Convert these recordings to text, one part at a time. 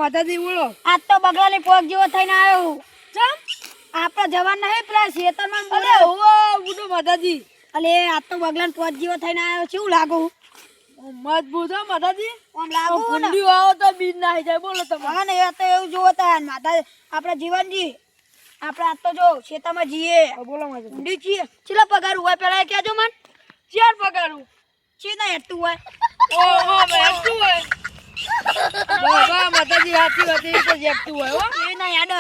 માતાજી બોલો. આજ તો બગલાની પોક જેવો થઈને આવ્યો. ચમ આપણા જવાન નહીં પેલા શેતરમાં બોલે. અરે હોવા બુડો માતાજી. અલે આજ તો બગલાની પોક જેવો થઈને આવ્યો. કેવું લાગુ? મજબૂત હો માતાજી. આમ લાગુ ને ભૂંડી આવો તો બીજ નાહી જાય. બોલો તમે. હા ને એ તો એવું જોવો તા માતા આપણા જીવનજી આપણે આજ તો જો શેતામાં જીએ. બોલો માતાજી. ઊંડી છીએ. ચેલા પગાર હોય પેલા એ કહેજો મન. ચાર પગારું. ચી ના હેઠું હોય. ઓહો મેટતું હોય. બાબા માતાજી સાચી વાત એ તો જેટતું હોય હો. એ ના યાદ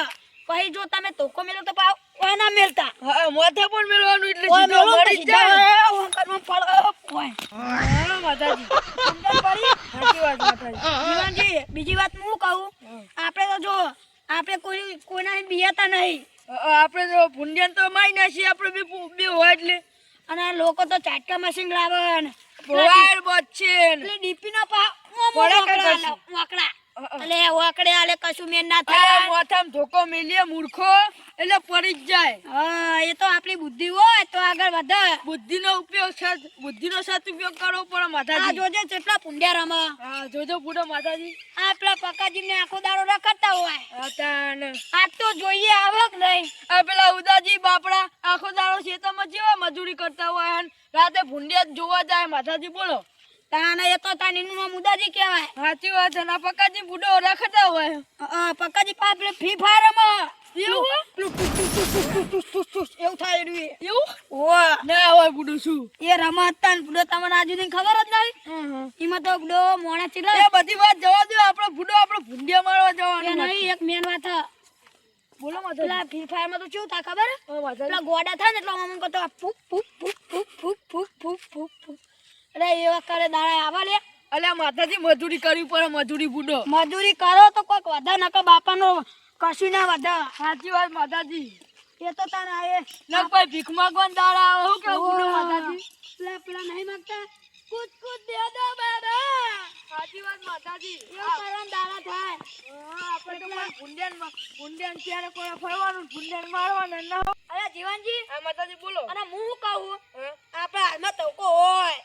પછી જો તમે ધોકો મેલો તો પાવ ઓય ના મેલતા. હા માથે પણ મેળવાનું એટલે ઓય સીધો મેલો તો મરી જાય. સીધા ઓમ કરવા પડે ઓય. હા માતાજી. સમજણ પડી? સાચી વાત માતાજી. જીવનજી બીજી વાત હું કહું આપણે તો જો આપણે કોઈના બિયાતા નહીં આપણે તો ભૂંડિયાને તો મારી નાખીએ આપણે બે હોય એટલે. અને આ લોકો તો ચાટકા મશીન લાવે ને વાયર બચશે ને. એટલે ડીપી નો પા વળાકડા વાકડા એટલે વાકડે આલે કશું મેન ના આ થાય. માથામાં ધોકો મેલીએ મૂર્ખો એટલે પડી જ જાય. હા એ તો આપણી બુદ્ધિ હોય તો આગળ વધે. બુદ્ધિનો સદુપયોગ કરવો પડે આ માતાજી. જોજે કેટલા પુંડિયા રમે. હા જોજો બુડો માતાજી. આ પેલા પકાજી ને આખો દાડો રખડતા હોય. અતાન આ તો જોઈએ આવક નહીં. આ પેલા ઉદાજી બાપડા આખો દાડો ખેતરમાં જેવા મજૂરી કરતા હોય અને રાતે ભૂંડિયા જ જોવા જાય માતાજી. બોલો તાને એ તો તાનીનું નામ ઉદાજી કહેવાય. સાચી વાત છે. ના પકાજી બુડો રખડતા હોય. પકાજી પા પેલો ફ્રી ફાયર રમે. એવું હોય? એવું થાય રહ્યું. એવું ઓય ના હોય બુડો શું એ રમતા ને બુડો તમને આજુ ની ખબર જ નહીં. એમાં તો બુડો મોણા ચીલા એ બધી વાત જવા દો. આપણે બુડો આપણે ભૂંડિયા મારવા એ જવાનું. નહીં એક મેન વાત છે. બોલો માતાજી. પેલા ફ્રી ફાયર માં તો કેવું થાય ખબર? હા માતાજી. પેલા ગોડા થાય ને એટલે આમ કરતો ફૂક ફૂક ફૂક ફૂક ફૂક ફૂક ફૂક ફૂક ફૂક. એટલે એવા કરે દાડા આવા લે. અલ્યા માતાજી મજૂરી કરવી પડે. મજૂરી બુડો. મજૂરી કરો તો કોઈક વધા નકર બાપાનો કશું ના વધા. સાચી વાત માતાજી. એ તો તારે આયે ના કોઈ ભીખ માંગવાના દાડા આવે. શું કેવું બુડો માતાજી? પેલા નહીં માંગતા કૂદ કૂદ દે દો બાબા. સાચી વાત માતાજી. એવું કરવાના દાડા થાય. આપણે તો ભૂંડિયાને ક્યારે કોઈ ફરવાનું ભૂંડિયાને મારવાનું ના હોય. અરે જીવનજી હા માતાજી બોલો. અને હું શું કહું હા? આપણા હાથમાં તવકો હોય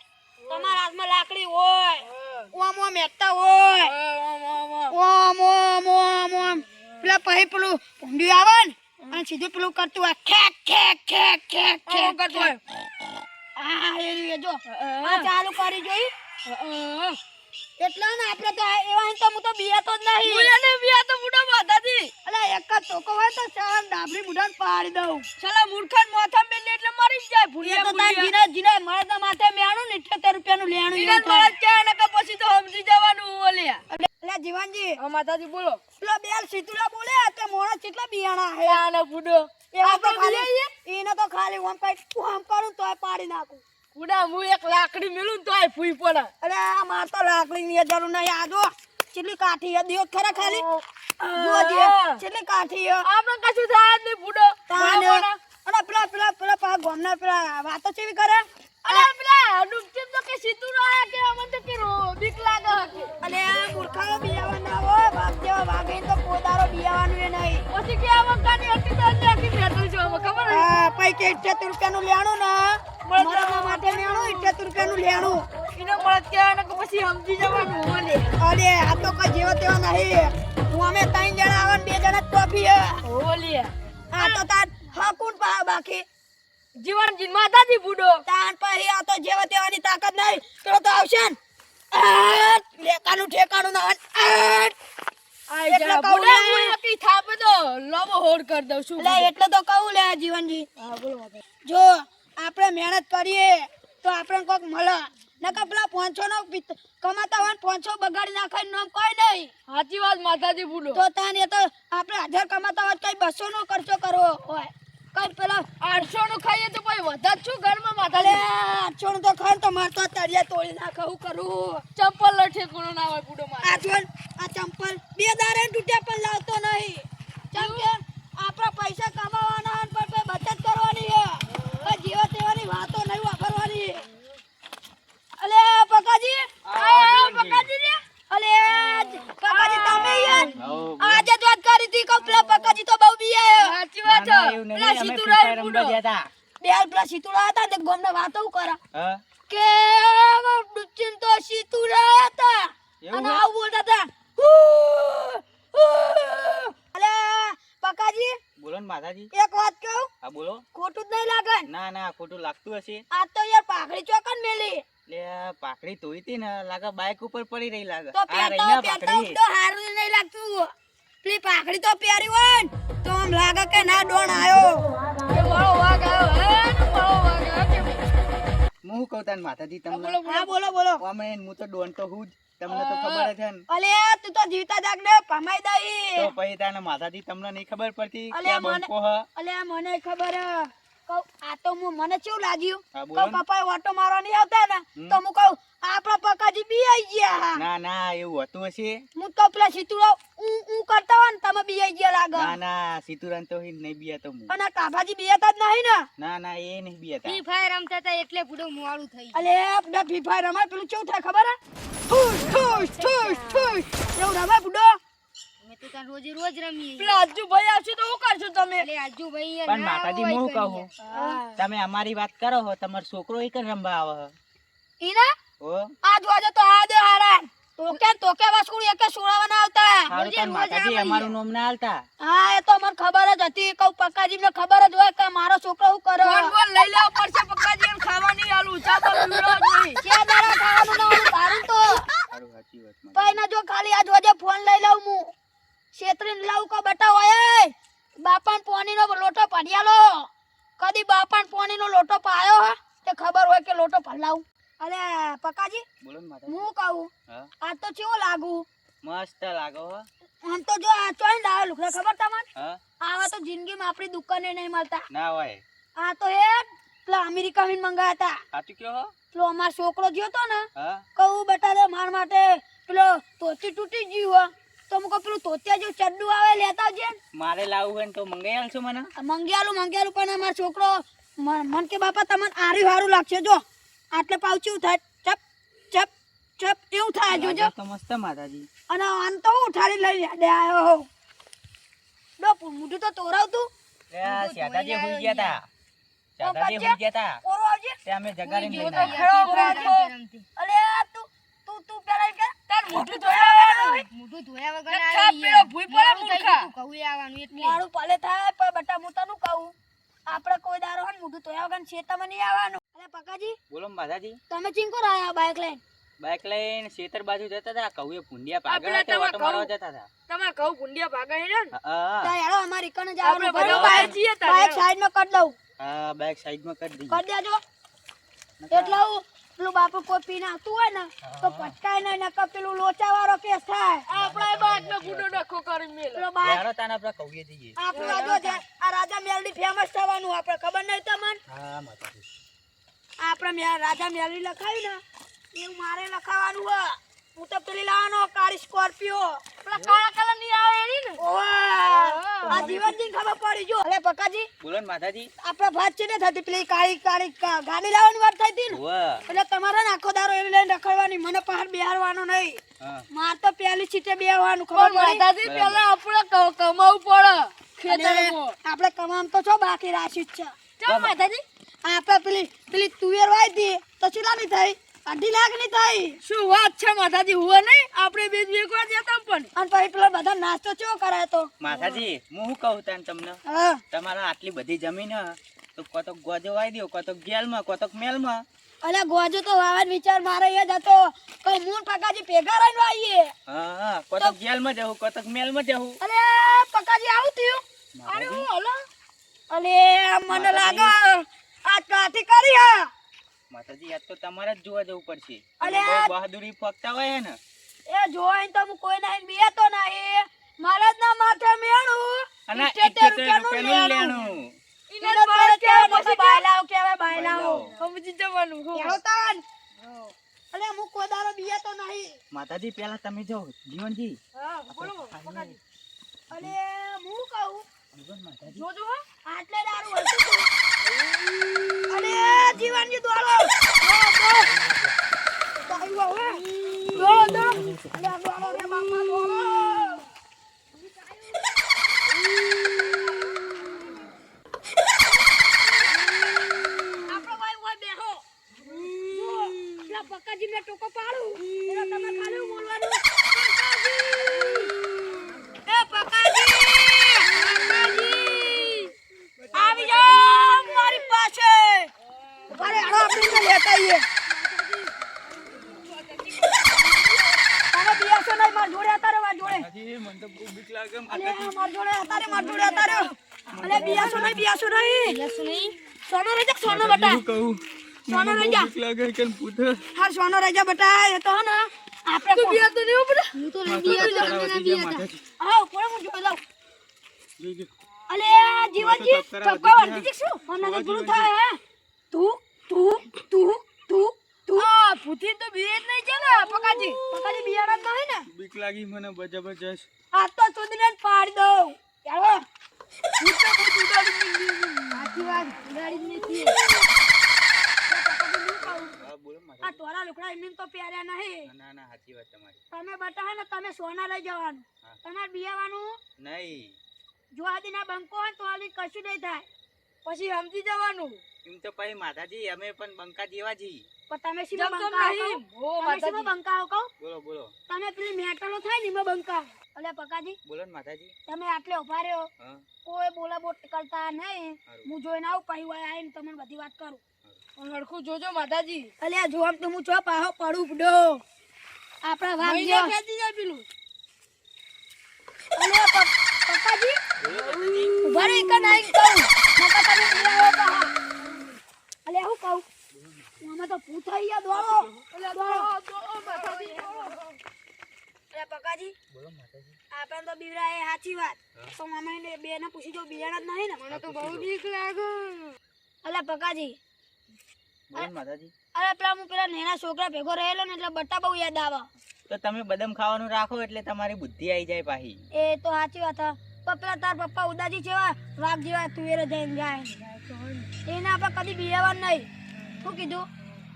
તમારા હાથમાં લાકડી હોય હા. ઓમ ઓમ હેઠતા હોય હા. ઓમ ઓમ ઓમ ઓમ પેલા પછી પેલું ભૂંડિયું આવે ને અને સીધું પેલું કરતું હોય ખેક ખેક ખેક ખેક ખેક કરતો હોય. હા એ જો આ ચાલુ કરી જોઈ એટલે ને આપણે તો એવા તો હું તો બિયાતો જ નહીં. મુયાને બિયા તો બુડો માતાજી. અલે એક જ ટોકો હોય તો ચાલ ડાબરી બુડાને પાડી દઉં. સાલા મૂર્ખાન માથા મેલે એટલે મરી જ જાય. એ ભૂંડિયા તો તાર જીના જીના મળદા માથે મેણું ને 78 રૂપિયાનું લેણું ઈરાન એવું થાય. મળે ક્યાં ને કે પછી તો સમજી જવાનું ઓલ્યા. એટલે જીવનજી હા માતાજી બોલો. પેલો બેલ સીતુડા બોલે તે મોણા કેટલા બિયાણા હે આનો બુડો. એવા તો આપણે ખાલી એને તો ખાલી ઓમ કઈ આમ કરું તોય પાડી નાખું. બુડા હું એક લાકડી મેલું ને તોય ફૂઈ પડે. અરે આ માર તો લાકડી ની જરૂર નહીં. આ જો કેટલી કાઠી હે દિયો ખરા ખાલી જોજે કેટલી કાઠી હે. આપણે કશું થાય જ નહીં બુડો. તાને અને પેલા પેલા પેલા પા ગોમના પેલા વાતો ચેવી કરે. અરે પેલા ડૂબચીમ તો કે સીધું રહ્યા કે અમને તો કે બીક લાગે કે. અને આ મૂર્ખાઓ બિયાવા ના હોય બાપ જેવા વાગે તો પોદારો બિયાવાનું એ નહીં. પછી કે આ મકાની હતી તો અંદર આખી બેઠું છે અમે ખબર હે. આ પૈકી 78 રૂપિયાનું લેણું ને મરદના માથે મેણું 78 રૂપિયાનું લેણું. એને મળત કહેવાય ને કે પછી સમજી જવાનું ઓલે. અરે આ તો કઈ જેવા તેવા નહીં. હું અમે 3 જણા આવે ને 2 જણા જ ટોપી હે. ઓલે આ તો તાર હકુન પા બાકી જીવન જીન માતાજી બુડો. તાન પછી આ તો જેવા તેવાની તાકાત નહીં. પેલો તો આવશે ને આ લેકાનું ઠેકાનું ના આઈ એટલે જા કહું બુડા ને. હું એકલી થાપે તો લોબો હોડ કરી દઉં છું. એટલે એટલે તો કહું લે જીવનજી. હા બોલો માતા. જો આપણે મહેનત કરીએ તો આપણે કોક મળે. નકર પેલા 500 નો કમાતા હોય 500 બગાડી નાખાય નામ કોઈ નહીં. સાચી વાત માતાજી બુડો. તો તાન એ તો આપણે 1000 કમાતા હોય કઈ 200 નો ખર્ચો કરવો હોય કઈ પેલા 800 નું ખાઈએ તો પછી વધાર છું ઘરમાં અલે માતાજી. 800 નું તો ખાય તો માર તો તળિયા તોડી નાખે હું કરું. ચંપલ નો ઠેકોણો ના હોય બુડો માતા. આ જોન આ ચંપલ 2 દારે તૂટ્યા પણ લાવતો નહીં. કેમ કે આપણા પૈસા કમાવાના અને પર બચત કરવાની છે. કોઈ જીવા તેવાની વાતો નહીં વાપરવાની. અલે પકાજી આ પકાજી રે અલે પકાજી તમે યાર આજે જ વાત કરી હતી કે પેલા પકાજી તો બહુ બીયા. સાચી વાત છે. પેલા સીતુરાય બુડો. બેલ પેલા સીતુડા હતા તે ગોમને વાતો કરે કે ડુચિન તો સીતુડા હતા અને આવું બોલતા હતા અલે પકાજી બોલો ને માતાજી. એક વાત કહું, હા બોલો. ખોટું જ નહીં લાગે ને? ના ના ખોટું લાગતું હશે. આ તો યાર પાઘડી ચોકન મેલી એટલે આ પાકડી ધોઈ હતી ને લાગે બાઇક ઉપર પડી રહી લાગે. તો આ રહી પહેરતા ને પહેરતા પાકડી. તો હારું નહીં લાગતું. પેલી પાઘડી તો પહેરી હોય ને તો આમ લાગે કે ના ડોણ આયો. એ મારો વાઘ આવ્યો હે ને મારો વાઘ આવ્યો કે હું શું કહું તાન માતાજી તમને. હા બોલો બોલો. અમે હું તો ડોન તો હું જ. તમને તો ખબર જ છે ને. અલે તું તો જીવતા જાગ ને ભમાઈ દઈ. તો પછી તાને માતાજી તમને નહીં ખબર પડતી અલે કે આ મને- બંકો હ. અલે મને ખબર હે. કહું આ તો મને કેવું લાગ્યું હા, બોલો કહું ને. પપ્પા ઓટો મારવા નહીં આવતા ને તો હું કહું આપણા પકાજી બી આઈ ગયા. ના ના એવું હતું હશે. હું તો પેલા સીતુડો હું કરતા હોય ને તમે બી આઈ ગયા લાગે. ના ના સીતુરાન તો નહીં બિયાતો હું. અને કાભાજી બિયાતા જ નહીં ને. ના ના એ નહીં બિયાતા. ફ્રી ફાયર રમતા હતા એટલે પૂડો મોડું થઈ અલે બધા ફ્રી ફાયર રમાય પેલું કેવું થાય ખબર હે? ઠુસ ઠુસ ઠુસ ઠુસ એવું રમાય બુડો. અમે તો ત્યાં રોજે રોજ રમીએ પેલા આજુભાઈ આવશે તો શું કરશો તમે એટલે આજુભાઈ પણ માતાજી હું શું કહું હા. તમે અમારી વાત કરો હો તમારો છોકરો એક જ રમવા આવે હે. ઈના હો આ જોજો તો આ દે હારા તોકે વસ્કુડી એકે સોળાવાના આવતા. સારું તાન માતાજી અમારું નામ ના આલતા. હા એ તો મને ખબર જ હતી કહું પક્કાજી ને ખબર જ હોય કે મારો છોકરો શું કરે. બોલ લઈ લેવો પડશે પપ્પાજી એમ ખાવા નહીં આલું ચાપા પીવડાવ જ નહીં ક્યાં દાડા ખાવાનું ના હોય તારું તો સારું સાચી વાત માતાજી. ભાઈ ના જો ખાલી આ જોજે ફોન લઈ લઉં હું છેતરીને લાવું કો બેટા ઓય બાપાન પોણી નો લોટો પડ્યાલો કદી બાપાન પોણી નો લોટો પાયો હે તે ખબર હોય કે લોટો ભલાવું. અલે પક્કાજી બોલો ને માતાજી. હું કહું હા આ તો કેવો લાગુ મસ્ત લાગો હો. આમ તો જો આ ચોઈ લાવે લુકડા ખબર તમને હા આવા તો જિંદગીમાં આપણી દુકાને નહીં મળતા. ના હોય. આ તો એ પેલા અમેરિકા માં મંગાયા હતા. સાચું કયો હો. પેલો અમારો છોકરો ગયો તો ને હા કહું બેટા રે માર માટે પેલો તોતી તૂટી ગયું હો તો હું કહું પેલું તોતિયા જેવું ચડ્ડું આવે લેતા આવજે ને. મારે લાવવું હોય ને તો મંગાઈ આલશો મને. મંગ્યાલું પણ અમારો છોકરો મન કે બાપા તમને આર્યું હારું લાગશે જો આટલે પાવચું થાય ચપ ચપ ચપ એવું થાય જોજો. લાગે તો મસ્ત માતાજી. અને આમ તો હું ઉઠાડી લઈ હેડે આવ્યો હો ડો મોઢું તો તોરાવતું એ આ શાદાજી હુઈ ગયા તા. શાદાજી હુઈ ગયા તા. ઓરો આવજે. તે અમે જગાડીને લઈને તો આવ્યા. ખરો રમતી અલે તું પેલા એમ કે તાર મોઢું ધોયા વગર મોઢું ધોયા વગર નખા પેલો ભૂઈ પડે મૂર્ખા કહું આવવાનું એટલે મારું ભલે થાય પણ બેટા હું તને કહું આપણે કોઈ દારો હન મોઢું ધોયા વગર ખેતરમાં નહીં આવવાનું. અલે પકાજી બોલો ને માતાજી. તમે ચિંકોર આયા બાઇક લઈને? બાઇક લઈને ખેતર બાજુ જતા હતા. કઉએ ભૂંડિયા આપણે પાગળ હતા. તમારે ઓટો મારવા કહું. જતા હતા. તમારે કહું ભૂંડિયા ભાગા હેડે ને હા તો હેડો અમારી કને આપણે જવાનું બધા બરોબર? બહાર જઈએ તારે. બાઇક સાઈડમાં કરી દઉં હા બાઇક સાઈડમાં કરી દીધી. કરી દેજો એટલે હું પેલું બાપુ કોઈ પીને આવતું હોય ને તો પટકાય નહીં નકર પેલું લોચાવાળો કેસ થાય. આપણે બાટનો બુડો નખો કરી મેલ પેલો બાઈક યાર તાને આપણે કઉએ જઈએ. આપણું આ જો છે, આ રાજા મેલડી ફેમસ થવાનું આપણે ખબર નહીં તમને? હા માતાજી. આપણે રાજા મેલડી લખાયું ને એવું મારે લખાવાનું હે. હું તો પેલી લાવવાનો કાળી સ્કોર્પિયો પેલા કાળા કલર ની આવે એની ને આ જીવનની ખબર પડી જો. અલે પકાજી બોલો ને માતાજી. આપણા ભાત છે ને થતી પેલી કાળી કાળી ગાડી લાવવાની વાત થઈ હતી ને વાહ. એટલે તમારે ને આખો દારો એને લઈને રખડવાની મને પહાડ બેહારવાનો નહીં. હા માર તો પેલી સીટે બેહવાનું ખબર પણ પડી? માતાજી પેલા આપણે કમાવું પડે અને ખેતરમાં આપણે કમામ તો છો બાકી રાશિ જ છે. ચાલ માતાજી આપણે પેલી તુવેર વાઈ હતી તો ચીલાની થઈ 2.5 લાખની થઈ. શું વાત છે માતાજી હુआ નહીં આપણે બે એકવાર જતા પણ અને પછી પેલો બધા નાસ્તો ચેવો કરાય તો માતાજી હું શું કહું તાન તમને. હા તમારા આટલી બધી જમીન હે તો કોતક ગોજો વાઈ દ્યો, કોતક ગેલમાં, કોતક મેલમાં. અલે ગોજો તો વાવન વિચાર મારે એ જ હતો કે મૂળ પકાજી ભેગા રહીને વાઈએ. હા હા કોતક ગેલમાં જવું, કોતક મેલમાં જવું. અલે પકાજી આવું થયું? અરે માતાજી. હું હલો અલે મને લાગે આ કાઠી કરી હા. માતાજી યાદ તો તમારે જ જોવા જવું પડશે. અલે. તમે બહુ બહાદુરી ફોકતા હોય ને. એ જોઈને તો હું કોઈ નહીં બેતો નહીં. મારા જ ના માથે મેણું અને 78 78 રૂપિયાનું લેણું. ઇને મારે કહેવાય પછી બાયલાવ કહેવાય બાયલાવ. સમજી જવાનું હો કેવો તાન? અલે હું કોઈ દાડો બેતો નહીં. માતાજી પેલા તમે જાઓ જીવનજી. હા બોલો પકાજી અલે હું કહું જીવન માતાજી. જોજો હો આટલે દારૂ હતું તો. અલે જીવનજી દોડો. દોડો હવે. દોડો. અલે દોડો રે બાપા દોડો. આપણો ભાઈ ઓય બેહો. જો પેલા પક્કાજી ને ટોકો પાડું એટલે તમે ખાલી બોલવાનું પક્કાજી. એ બતાવીએ. તમે બિયાશો નહીં, માર જોડે હતા રે, માર જોડે. માતાજી, મને તો બહુ બીક લાગે અલે માતાજી. માર જોડે હતા રે, માર જોડે હતા રે. અલે બિયાશો નહીં, બિયાશો નહીં. સોનો રહી જા, સોનો બટા. શું કહું? સોનો મને રહી બહુ જા. બીક લાગે કે ભૂત. હા સોનો રહી જા બટા. એ તો હે ને આપણે તું બિયા તો નહીં હો બેટા. હું તો માથા નહીં બિયા તપકારા વધી ગયા માતાજી. હા કોણ હું જોઈ લઉં. જોઈ જો. અલે જીવનજી માથા તપકારા ટપકા વધી વળતી શું મને તો જોવા પૂરું જીવનજી. થાય હે. તું આ ભૂથી તો બીએ જ નહીં છે ને પકાજી. પકાજી બિયાડા જ નહીં ને. બીક લાગી મને જબરજસ્ત. આ તો સુધીને જ પાડી દઉં. ચાલો ભૂત તો ભૂત ઉડાડી દીધી. સાચી વાત ઉડાડી જ નથી. હા બોલો આ માતાજી. તોરા લુકડા એમને તો પહેર્યા નહીં. ના ના સાચી વાત તમારી. તમે બટા હે ને તમે સોના લઈ જવાનું. હા. તમારે બિયાવાનું નહીં જો આદિના બંકો હોય તો આલી કશું નહીં થાય. પછી સમજી જવાનું. એમ તો પછી માતાજી અમે પણ બંકા જેવા છીએ. પણ તમે સીમા જમતો બંકા નહીં. આવો. ઓ તમે સીમા માતાજી. બંકા આવો કહો. બોલો બોલો તમે પેલી મેટલો થાય ને એમાં બંકા. અલે પકાજી બોલો ને માતાજી. તમે આટલે ઉભા રહ્યો. હા કોઈ બોલા બોટ કરતા નહીં. સારું. હું જોઈને આવું પછી વાય આવીને તમને બધી વાત કરું. હરખું જોજો માતાજી. અલ્યા જો આમ તો હું ચો પાહો પડું પડો આપણા વાગ મહિને જો ખેંચી જાય પેલું. અલ્યા પપ્પાજી બોલો માતાજી. ઉભા રહી કે નહીં કહું નકા તમે બોલાવો તો હા અલ્યા હું કહું આમાં તો પૂછાઈ ગયા દોડો અલ્યા દોડો માતાજી. અલ્યા પકાજી બોલો માતાજી. આપણે તો બીવરા એ સાચી વાત હા. તો મામાને બે ને પૂછી જો બિયાણા જ નહીં ને મને તો બહુ બીક લાગે. અલ્યા પકાજી બોલો ને માતાજી. અરે પેલા હું પેલા નેના છોકરા ભેગો રહેલો ને એટલે બટ્ટા બહુ યાદ આવે તો તમે બદામ ખાવાનું રાખો એટલે તમારી બુદ્ધિ આવી જાય પાછી. એ તો સાચી વાત હા પણ પેલા તાર પપ્પા ઉદાજી જેવા વાઘ જેવા તુવેરે જઈને જાય એને આપણે કદી બિયાવાનું નહીં શું કીધું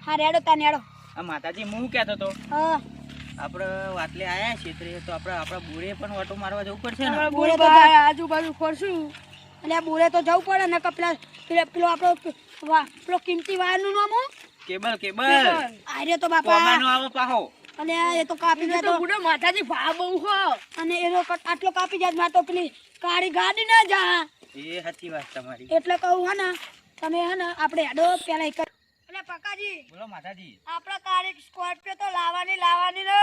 હા રેડો તા નેડો આ માતાજી હું કહેતો તો હા આપણે વાટલે આયા ક્ષેત્રે તો આપણે આપણા બુરે પણ ઓટો મારવા જવું પડશે ને. આપણે બોલે બોલ તો બહાર આજુબાજુ ફરશું. એટલે આ બોલે તો જવું પડે ને કે પેલો આપણો પેલો કિંમતી વાયરનું નામ હું કેબલ કેબલ આર્યો તો બાપા કોમાનો આવો પાહો. અને એ તો કાપી એને જાય તો તો બુડો માતાજી ભાવ બહુ હો. અને એનો આટલો કાપી જાય માં તો પેલી કાળી ગાડી ના જા એ સાચી વાત તમારી. એટલે કહું હે ને તમે હે ને આપણે હેડો પેલા એક એટલે પકાજી બોલો માતાજી. આપણા કાળી સ્કોર્પિયો તો લાવવાની ને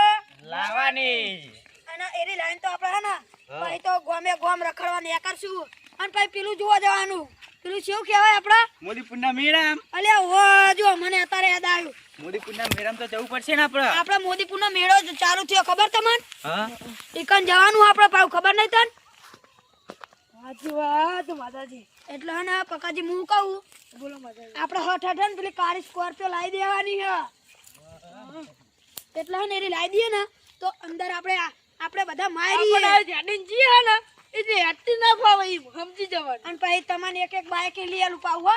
લાવવાની. અને એની લાઈન તો આપણે હે ને હા. પછી તો ગોમે ગોમ રખડવા ને કરશું અને પછી પેલું જોવા જવાનું પેલું શું કહેવાય આપડા મોદીપુરના મેળામ. અલ્યા ઓ જો મને અત્યારે યાદ આવ્યું મોદીપુરના મેળામ તો જવું પડશે ને આપણે. આપડા મોદીપુરનો મેળો જ ચાલુ થયો ખબર તમને હા ઈકન જવાનું આપણે પાછું ખબર નહીં તને સાચી વાત માતાજી. એટલે હે ને પકાજી હું કહું બોલો માતાજી. આપણે હઠ હઠ ને પેલી કાળી સ્કોર્પિયો લાવી દેવાની હે એટલે હે ને એની લાવી દઈએ ને તો અંદર આપણે બધા મારીએ આપણે જાડીને જઈએ ને એટલે હેઠી ના ફાવે ઈ સમજી જવાનું. અને પછી તમને એક એક બાઈક લઈ આલું પાવું હો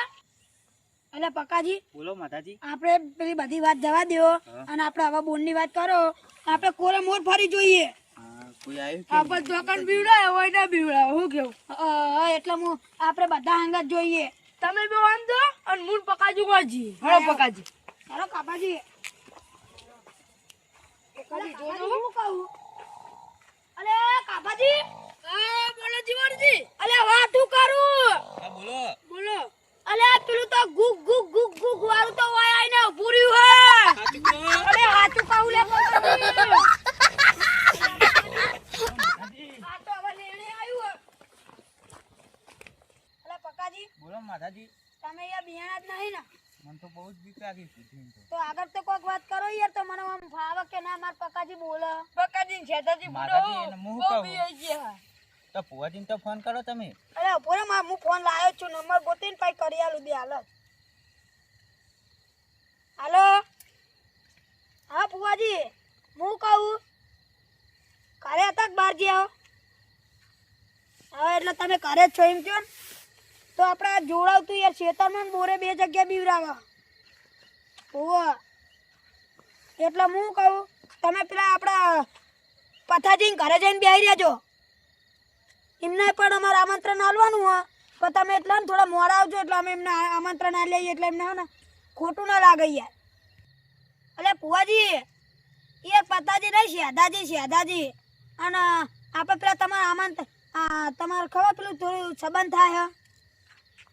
એટલે પકાજી બોલો માતાજી. આપણે પેલી બધી વાત જવા દ્યો હા. અને આપણે હવે બોનની વાત કરો આપણે કોરે મોર ફરી જોઈએ હા, કોઈ આવ્યું કે આપણે નહીં? દુકાન બીવડાય હોય ના બીવડાય હું કેવું. એટલે હું આપણે બધા હંગાત જોઈએ તમે બે વાંધો અને મૂળ પકાજી વાજી. હા પકાજી. ચાલો કાપાજી પકાજી અરે જોજો. કાપાજી, હું કહું અલે કાપાજી હા બોલો જીવણજી. અલે વાતું કરું હા, બોલો. બોલો. અલે પેલું તો ગુક ગુક ગુક ગુક વાળું તો વાય આઈને ઉભું રહ્યું હે સાચું કહો. અરે હાચું કહું લે કાપાજી આ તો હવે લેણે આવ્યું હે. અલે પકાજી બોલો માતાજી. તમે અહીંયા બિયાણા જ નહીં ને મને તો બહુ જ બીક લાગી છે. તો આગળ તો કોઈક વાત કરો યાર તો મને આમ ભાવે કે ના માર પકાજી બોલે પકાજી ખેતાજી માતાજી, બુડો એને મું બહુ કહું. બીવાઈ ગયા. તો ફુવાજીને તો ફોન કરો તમે. અરે પૂરે હું ફોન લાવ્યો છું નંબર ગોતીને પછી કરી આલું દે હાલ હાલો હા ફુવાજી હું કહું ઘરે હતા કે બહાર ગયા હા એટલે તમે ઘરે જ છો એમ કહો ને તો આપણે આ જોડાવતું યાર શેતરમાં ને બોરે બે જગ્યા બીવરાવા હોવે એટલે હું કહું તમે પેલા આપણા પથાજીને ઘરે જઈને બેસી રહેજો એમને પણ અમારે આમંત્રણ આલવાનું હોય પણ તમે એટલા ને થોડા મોડા આવજો એટલે અમે એમને આમંત્રણ આ લઈએ એટલે એમને હે ને ખોટું ના લાગે યાર અલે ફુવાજી એ પતાજી નહીં શેદાજી અને આપણે પેલા તમારા તમારે ખબર પેલું થોડું સંબંધ થાય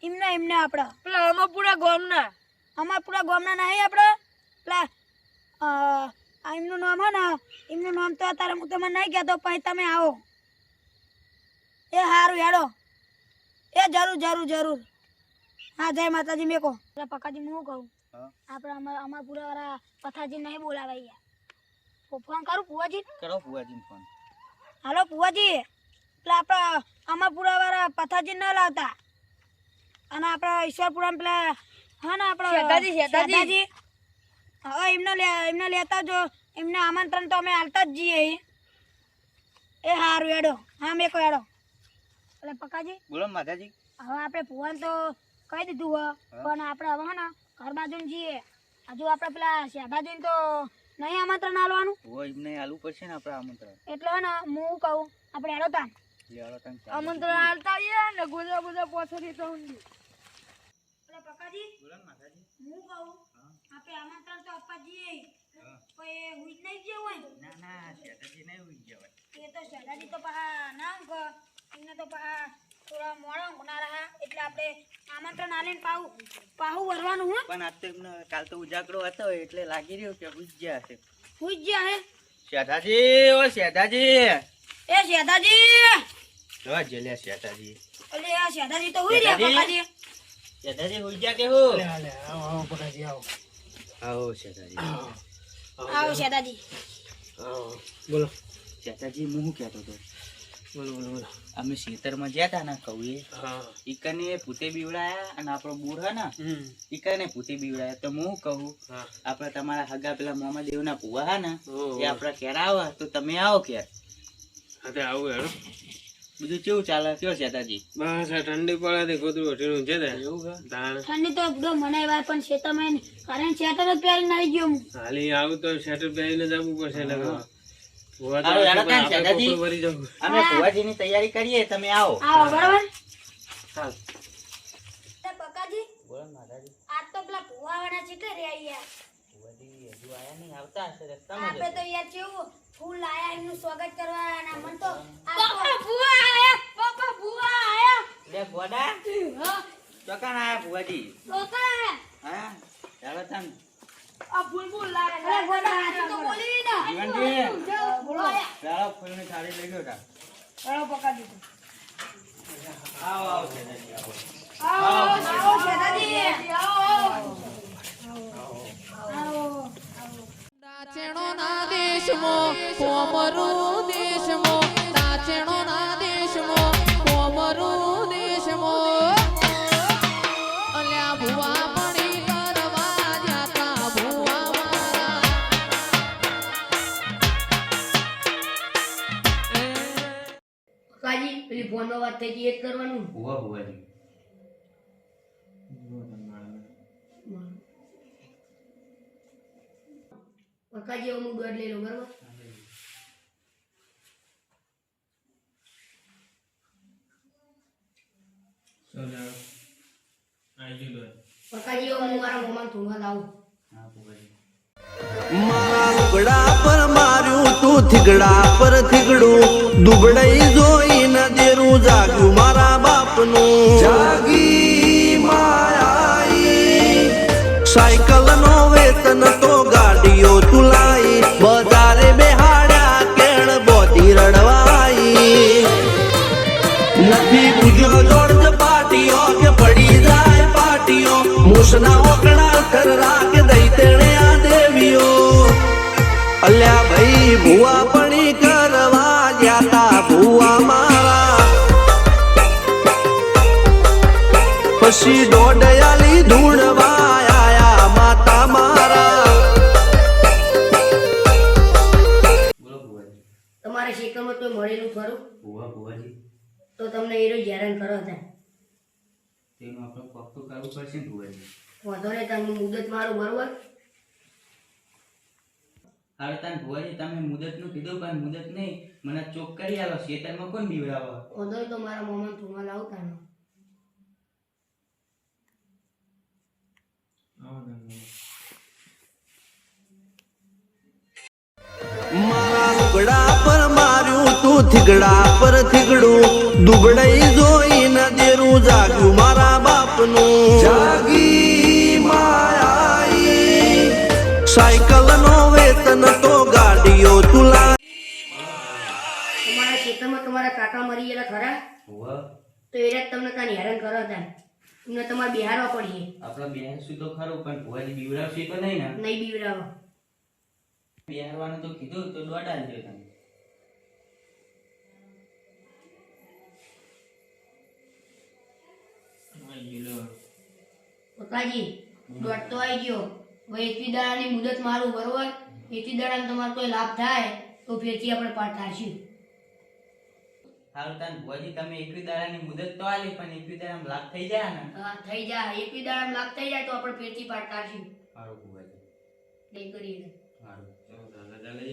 હે એમને આપણે પેલા અમરપુરા ગામના. અમારા પૂરા ગામના નહીં આપણે પેલા એમનું નામ હે ને એમનું નામ તો અત્યારે હું તમને નહીં કહેતો પછી તમે આવો એ સારું હેડો એ જરૂર હા જય માતાજી મેકો એટલે પકાજી હું કહું આપણે અમારા પૂરા વાળા પથાજી નહીં બોલાવાય યાર ફોન કરું પુવાજી કરો ફુવાજી ફોન. હાલો પુવાજી એટલે આપણે અમારા પૂરા વાળા પથાજી ના લાવતા અને આપણા ઈશ્વરપુરા પેલા હા ને આપણે શેઠાજી હવે એમને લેતા જો એમને આમંત્રણ તો અમે હાલતા જ જઈએ એ સારું હેડો હા મેકો હેડો એટલે પકાજી બોલો માતાજી. હવે આપણે ભુવન તો કહી દીધું હે પણ આપણે હવે ને ઘર બાજુ જઈએ હજુ આપણે પેલા શેઠાજીને તો નહીં આમંત્રણ આલવાનું હોય એમને આલવું પડશે ને આપણે આમંત્રણ. એટલે હે ને હું કહું આપણે હેડો તાન લેવાડો તને ચાલે. આમંત્રણ આલતા આવીએ ને ગોજા પોછડી તો ઊંધી. એટલે પકાજી બોલો માતાજી. હું કહું આપણે આમંત્રણ તો આપવા જઈએ કોઈ હુઈ નહીં ગયો હોય ના શેઠાજી નહીં ઉઈ જવાય. એ તો શેઠાજી તો પાહા ના ઊંઘે એમને તો પાહા થોડા મોડા ઊંઘના રહ્યા એટલે આપણે આમંત્રણ આલીને પાહુ વરવાનું હે પણ આજ તો એમને કાલ તો ઉજાગરો હતો એટલે લાગી રહ્યો કે ઉઈ ગયા હશે. હુઈ ગયા હે શેઠાજી ઓ શેઠાજી. એ શેઠાજી જોવા જેલ્યા શેઠાજી. અલે આ શેઠાજી તો હુઈ રહ્યા પકાજી શેઠાજી ઉઈ ગયા કે હું? આવો પકાજી આવો. આવો શેઠાજી. આવો શેઠાજી બોલો શેઠાજી હું શું કહેતો હતો બોલો. અમે ખેતરમાં ગયા હતા ને કૌએ હા ઈકને ભૂતે બીવડાયા અને આપણો બૂર હે ને ઈકને ભૂતે બીવડાયા તો હું કહું હા આપણે તમારા હગા પેલા મોમા દેવના ભુવા હે ને ઓહો. એ આપણા ઘેર આવે તો તમે આવો ઘેર. હા આવું હેડો. બધું કેવું ચાલે કયો શેઠાજી? બસ આ ઠંડી પડે ગોદરું હટીનું છે ને એવું કે? તાણ ઠંડી તો બધો મને વાર પણ શેતરમાં કારણ શેતર જ પહેરીને આવી ગયો હું હાલી આવું તો શેટર પહેરીને જવું પડશે ને ભૂવા તો હાલો, હેડો તાન, આપણે શેઠાજી. કોપરું ભરી જવું. અમે ભુવાજીની તૈયારી કરીએ તમે આવો. આવો બરાબર હાલ. પકાજી બોલો માતાજી. આજ તો પેલા ભુવાવાળા ચીટે રહ્યા યાર ભુવાજી હજુ આયા નહીં, આવતા હશે રસ્તામાં જ આપણે તો હશે. યાર કેવું ફૂલ લાયા એમનું સ્વાગત કરવા અને મન તો બાપા ભુવા આયા લે ગોડા હા ચોકાણ આયા ભુવાજી. લોકા હા ચાલો તાન. આ ભૂલ લાગે અરે ગોડા આજે તો બોલી ને જીવનજી બોલો આયા ચાલો ફૂલની થાળી લઈ ગયો તા. ચાલો પકાજી આવો આવો શેઠાજી આવો. આવો શેઠાજી દાચેણોના દેશમાં કોમરું દેશમાં દાચેણોના દેશમાં કોમરું દેશમાં અલ્યા ભુવા પડી કરવા જાતા ભુવા મારા કાજી પેલી ફોનમાં વાત થઈ ગઈ એ જ કરવાનું ભુવા ભુવાજી. કાજી હું દોડ લઈ લઉં બરાબર કાજી હું મારા મોમાં થોડવા લાવું હા ભુવાજી. મારા લુગડા પર માર્યું તું થીગડા પર થીગડું દુબળાઈ જોઈને દેરું જાગ્યું મારા બાપનું જાગી માયાઈ સાયકલ નો વેતન તો ગાડીઓ તુલાઈ બજારે બેહાડ્યા કેણ બોધી રડવાઈ નથી પૂજ્યો જોડજ પાટીઓ કે પડી જાય પાટીઓ મૂસના ઓકડા થરરા કે દઈ તેણે આ દેવીઓ અલ્યા ભાઈ ભુવા પણી કરવા જાતા ભુવા મારા પછી દોડયાલી ધૂણવા આયા માતા મારા બોલો ભુવાજી. તમારે શેકરમાં તો મળેલું ખરું ભુવા ભુવાજી તો તમને એ રોજ હેરાન કરો હતા તેનું આપણે કોક તો કરવું પડશે ને ભુવાજી. વાંધો નહીં તમે મુદત મારું બરોબર હવે તાન ભુવાજી તમે મુદતનું કીધું પણ મુદત નહીં મને ચોક કરી આલો. ખેતરમાં કોણ બીવડાવો? વાંધો નહીં તો મારા મોમાં થોડવા લાવતા ને મારા લુગડા પર માર્યું તું થીગડા પર થીગડું દુબળાઈ જોઈને દેરું જાગ્યું મારા બાપનું જાગી માયા સાયકલ નો વેતન તો ગાડીઓ તુલા તમારા ખેતરમાં તમારા કાકા મરી ગયેલા ખરા હોવે. તો એ રાત તમને કાંઈ હેરાન કરો હતા એમને તમારે બિહારવા પડીએ આપણે બેસશું તો ખરું પણ ભુવાજી બીવડાવશે તો નહીં ને. નહીં બીવડાવો બેહારવાનું તો કીધું તો દોડા જ તમે. પપ્પાજી દોઢ તો આવી ગયો હવે એકવી દાડાની મુદત મારું બરોબર એકવી દાડામાં તમારો કોઈ લાભ થાય તો ફેરથી આપણે પાઠ થાશું હાલ તાન ભુવાજી તમે એકવી દાડાની મુદત તો આલી પણ એકવી દાડામાં લાભ થઈ જાય ને. હા થઈ જાય એકવી દાડામાં લાભ થઈ જાય તો આપણે ફેરથી પાઠ થાશું સારું ભુવાજી. નહીં કરીએ સારું. ચાલો દાદા ચાલે